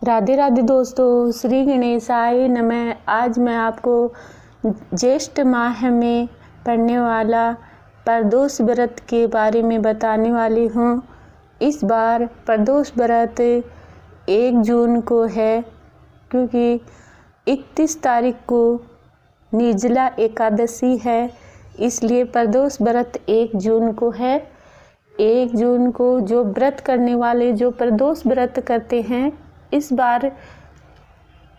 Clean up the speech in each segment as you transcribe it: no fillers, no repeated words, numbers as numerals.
राधे राधे दोस्तों, श्री गणेशाय नमः। आज मैं आपको ज्येष्ठ माह में पड़ने वाला प्रदोष व्रत के बारे में बताने वाली हूँ। इस बार प्रदोष व्रत 1 जून को है, क्योंकि 31 तारीख को निर्जला एकादशी है, इसलिए प्रदोष व्रत 1 जून को है। 1 जून को जो व्रत करने वाले, जो प्रदोष व्रत करते हैं, इस बार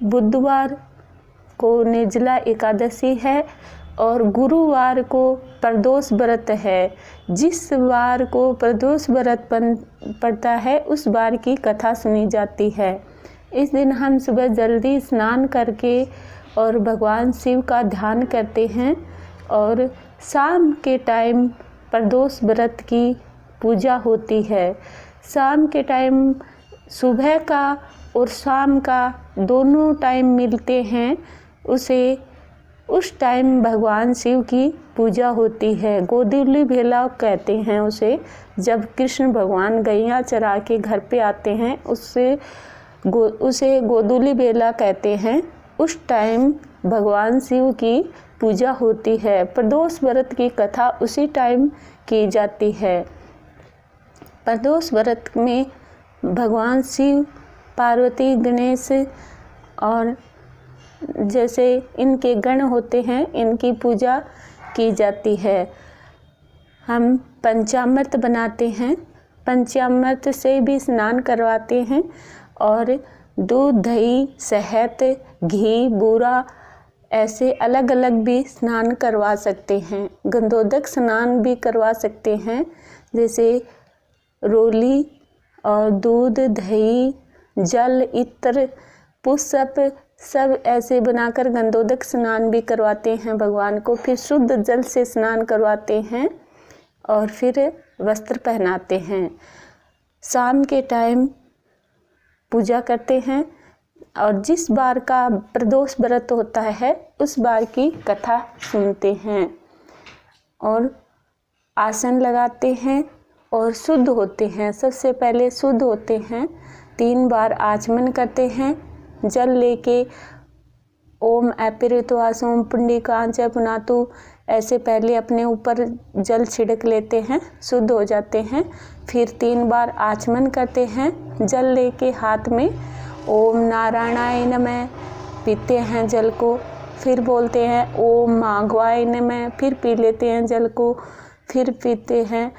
बुधवार को निर्जला एकादशी है और गुरुवार को प्रदोष व्रत है। जिस वार को प्रदोष व्रत पड़ता है उस बार की कथा सुनी जाती है। इस दिन हम सुबह जल्दी स्नान करके और भगवान शिव का ध्यान करते हैं और शाम के टाइम प्रदोष व्रत की पूजा होती है। शाम के टाइम सुबह का और शाम का दोनों टाइम मिलते हैं, उस टाइम भगवान शिव की पूजा होती है। गोधूली बेला कहते हैं उसे। जब कृष्ण भगवान गैया चरा के घर पे आते हैं, उसे गोधूली बेला कहते हैं। उस टाइम भगवान शिव की पूजा होती है। प्रदोष व्रत की कथा उसी टाइम की जाती है। प्रदोष व्रत में भगवान शिव, पार्वती, गणेश और जैसे इनके गण होते हैं, इनकी पूजा की जाती है। हम पंचामृत बनाते हैं, पंचामृत से भी स्नान करवाते हैं और दूध, दही, शहद, घी, बूरा ऐसे अलग अलग भी स्नान करवा सकते हैं। गंधोदक स्नान भी करवा सकते हैं, जैसे रोली और दूध, दही, जल, इत्र, पुष्प सब ऐसे बनाकर गंधोदक स्नान भी करवाते हैं भगवान को। फिर शुद्ध जल से स्नान करवाते हैं और फिर वस्त्र पहनाते हैं। शाम के टाइम पूजा करते हैं और जिस बार का प्रदोष व्रत होता है उस बार की कथा सुनते हैं और आसन लगाते हैं और शुद्ध होते हैं। सबसे पहले शुद्ध होते हैं, 3 बार आचमन करते हैं। जल लेके ओम ऐपिरितवासोम पुंडिकांच पुनातु ऐसे पहले अपने ऊपर जल छिड़क लेते हैं, शुद्ध हो जाते हैं। फिर 3 बार आचमन करते हैं। जल लेके हाथ में ओम नारायणाय नमः पीते हैं जल को। फिर बोलते हैं ओम माघवाय नमः, फिर पी लेते हैं जल को, फिर पीते हैं।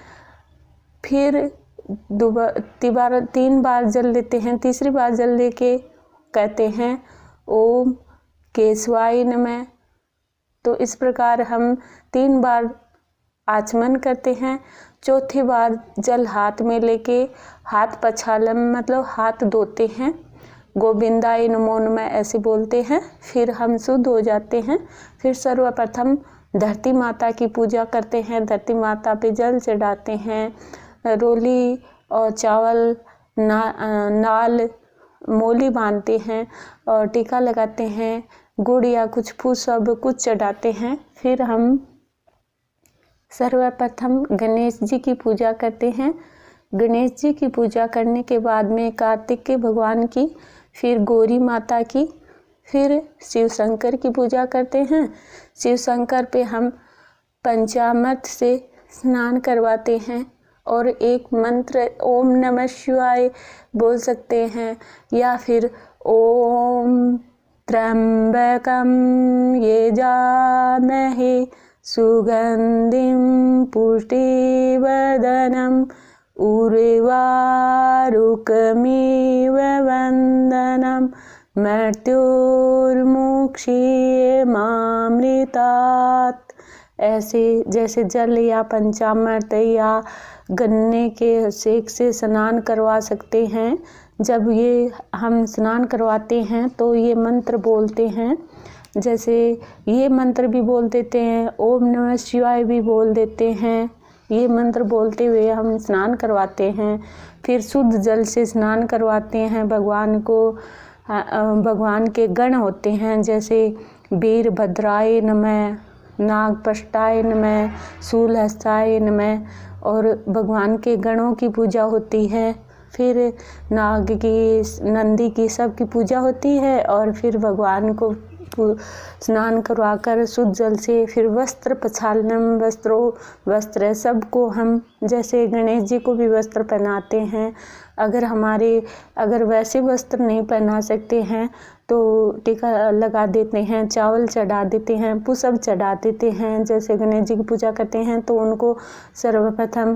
फिर 3 बार जल लेते हैं। तीसरी बार जल लेके कहते हैं ओम केशवाय नमः। तो इस प्रकार हम 3 बार आचमन करते हैं। चौथी बार जल हाथ में लेके हाथ पछालम मतलब हाथ धोते हैं, गोविंदाय नमो नमः ऐसे बोलते हैं। फिर हम शुद्ध हो जाते हैं। फिर सर्वप्रथम धरती माता की पूजा करते हैं। धरती माता पे जल चढ़ाते हैं। रोली और चावल, नाल, मोली बांधते हैं और टीका लगाते हैं। गुड़ या कुछ फूल सब कुछ चढ़ाते हैं। फिर हम सर्वप्रथम गणेश जी की पूजा करते हैं। गणेश जी की पूजा करने के बाद में कार्तिक के भगवान की, फिर गौरी माता की, फिर शिव शंकर की पूजा करते हैं। शिव शंकर पे हम पंचामृत से स्नान करवाते हैं और एक मंत्र ओम नमः शिवाय बोल सकते हैं, या फिर ओम त्र्यंबकम यजामहे सुगंधिम पुष्टिवर्धनम उर्वारुकमिव वंदनम मृत्युर्मुक्षीयमामृतात्। ऐसे जैसे जल या पंचामृत या गन्ने के सेक से स्नान करवा सकते हैं। जब ये हम स्नान करवाते हैं तो ये मंत्र बोलते हैं। जैसे ये मंत्र भी बोल देते हैं, ओम नमः शिवाय भी बोल देते हैं। ये मंत्र बोलते हुए हम स्नान करवाते हैं। फिर शुद्ध जल से स्नान करवाते हैं भगवान को। भगवान के गण होते हैं, जैसे वीरभद्राय नमः, नागपष्टाय नमः, शूलहस्ताय नमः, और भगवान के गणों की पूजा होती है। फिर नाग की, नंदी की, सब की पूजा होती है और फिर भगवान को स्नान करवाकर शुद्ध जल से फिर वस्त्र प्रक्षालनम, वस्त्र सबको हम, जैसे गणेश जी को भी वस्त्र पहनाते हैं। अगर वैसे वस्त्र नहीं पहना सकते हैं तो टीका लगा देते हैं, चावल चढ़ा देते हैं, पुष्प चढ़ा देते हैं। जैसे गणेश जी की पूजा करते हैं तो उनको सर्वप्रथम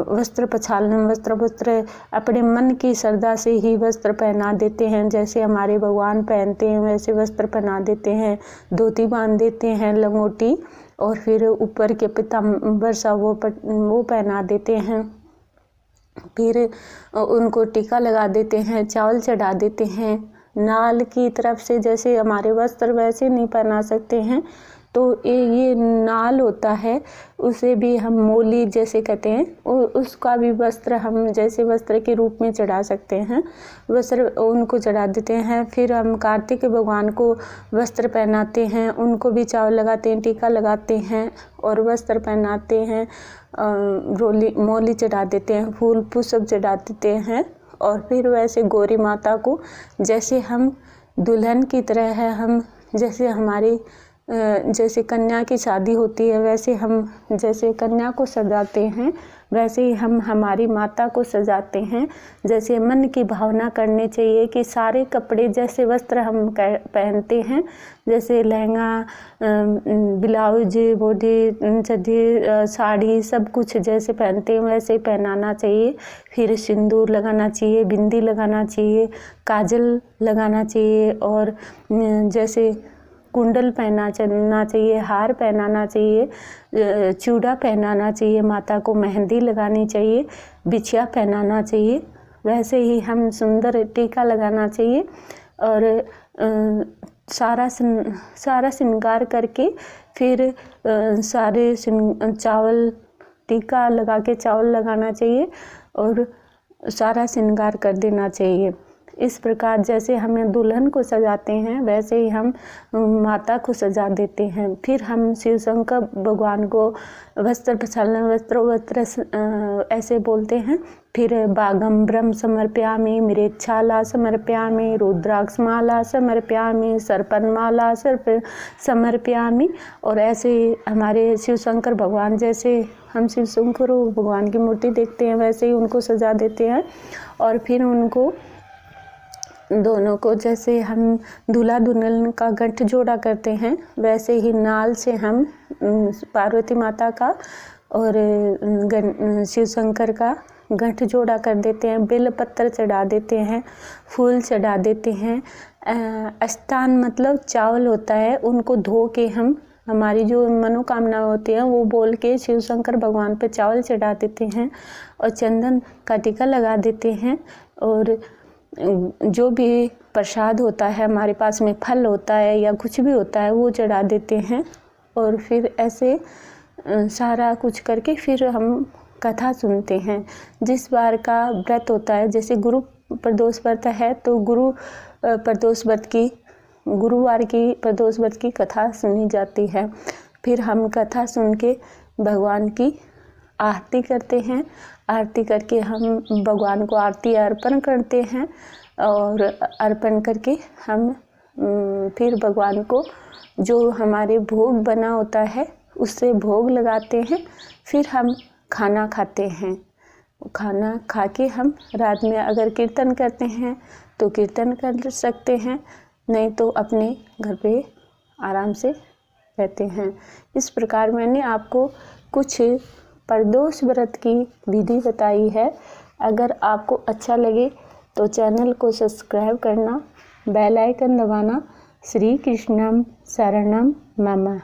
वस्त्र प्रक्षालनम, वस्त्र अपने मन की श्रद्धा से ही वस्त्र पहना देते हैं। जैसे हमारे भगवान पहनते हैं वैसे वस्त्र पहना देते हैं, धोती बांध देते हैं, लंगोटी, और फिर ऊपर के पीताम्बर सा वो पहना देते हैं। फिर उनको टीका लगा देते हैं, चावल चढ़ा देते हैं। नाल की तरफ से जैसे हमारे वस्त्र वैसे नहीं पहना सकते हैं तो ये नाल होता है, उसे भी हम मोली जैसे कहते हैं, उसका भी वस्त्र हम जैसे वस्त्र के रूप में चढ़ा सकते हैं, वस्त्र उनको चढ़ा देते हैं। फिर हम कार्तिक भगवान को वस्त्र पहनाते हैं, उनको भी चावल लगाते हैं, टीका लगाते हैं और वस्त्र पहनाते हैं, मोली चढ़ा देते हैं, फूल पुष्प चढ़ा देते हैं। और फिर वैसे गौरी माता को जैसे हम दुल्हन की तरह है, हम जैसे हमारी जैसे कन्या की शादी होती है वैसे हम जैसे कन्या को सजाते हैं वैसे ही हम हमारी माता को सजाते हैं। जैसे मन की भावना करनी चाहिए कि सारे कपड़े जैसे वस्त्र हम पहनते हैं, जैसे लहंगा, ब्लाउज, बॉडी, चड्डी, साड़ी, सब कुछ जैसे पहनते हैं वैसे ही पहनाना चाहिए। फिर सिंदूर लगाना चाहिए, बिंदी लगाना चाहिए, काजल लगाना चाहिए और जैसे कुंडल पहनाना चाहिए, हार पहनाना चाहिए, चूड़ा पहनाना चाहिए, माता को मेहंदी लगानी चाहिए, बिछिया पहनाना चाहिए। वैसे ही हम सुंदर टीका लगाना चाहिए और सारा श्रृंगार करके फिर सारे चावल टीका लगा के चावल लगाना चाहिए और सारा श्रृंगार कर देना चाहिए। इस प्रकार जैसे हमें दुल्हन को सजाते हैं वैसे ही हम माता को सजा देते हैं। फिर हम शिव शंकर भगवान को वस्त्र प्रक्षालन, वस्त्र ऐसे बोलते हैं। फिर बागंब्रम समर्पयामि, मृच्छाला समर्पयामि, रुद्राक्षमाला समर्पयामि, सर्पनमाला समर्पयामि। और ऐसे हमारे शिव शंकर भगवान, जैसे हम शिव शंकर भगवान की मूर्ति देखते हैं वैसे ही उनको सजा देते हैं। और फिर उनको दोनों को जैसे हम दूल्हा दुल्हन का गठजोड़ा करते हैं वैसे ही नाल से हम पार्वती माता का और शिव शंकर का गठजोड़ा कर देते हैं, बेल पत्र चढ़ा देते हैं, फूल चढ़ा देते हैं। अस्तान मतलब चावल होता है, उनको धो के हम हमारी जो मनोकामना होती है वो बोल के शिव शंकर भगवान पे चावल चढ़ा देते हैं और चंदन का टीका लगा देते हैं। और जो भी प्रसाद होता है हमारे पास में, फल होता है या कुछ भी होता है, वो चढ़ा देते हैं। और फिर ऐसे सारा कुछ करके फिर हम कथा सुनते हैं। जिस बार का व्रत होता है, जैसे गुरु प्रदोष व्रत है तो गुरुवार की प्रदोष व्रत की कथा सुनी जाती है। फिर हम कथा सुन के भगवान की आरती करते हैं। आरती करके हम भगवान को आरती अर्पण करते हैं और अर्पण करके हम फिर भगवान को जो हमारे भोग बना होता है उससे भोग लगाते हैं। फिर हम खाना खाते हैं। खाना खा के हम रात में अगर कीर्तन करते हैं तो कीर्तन कर सकते हैं, नहीं तो अपने घर पे आराम से रहते हैं। इस प्रकार मैंने आपको कुछ प्रदोष व्रत की विधि बताई है। अगर आपको अच्छा लगे तो चैनल को सब्सक्राइब करना, बेल आइकन दबाना। श्री कृष्णम शरणम मम।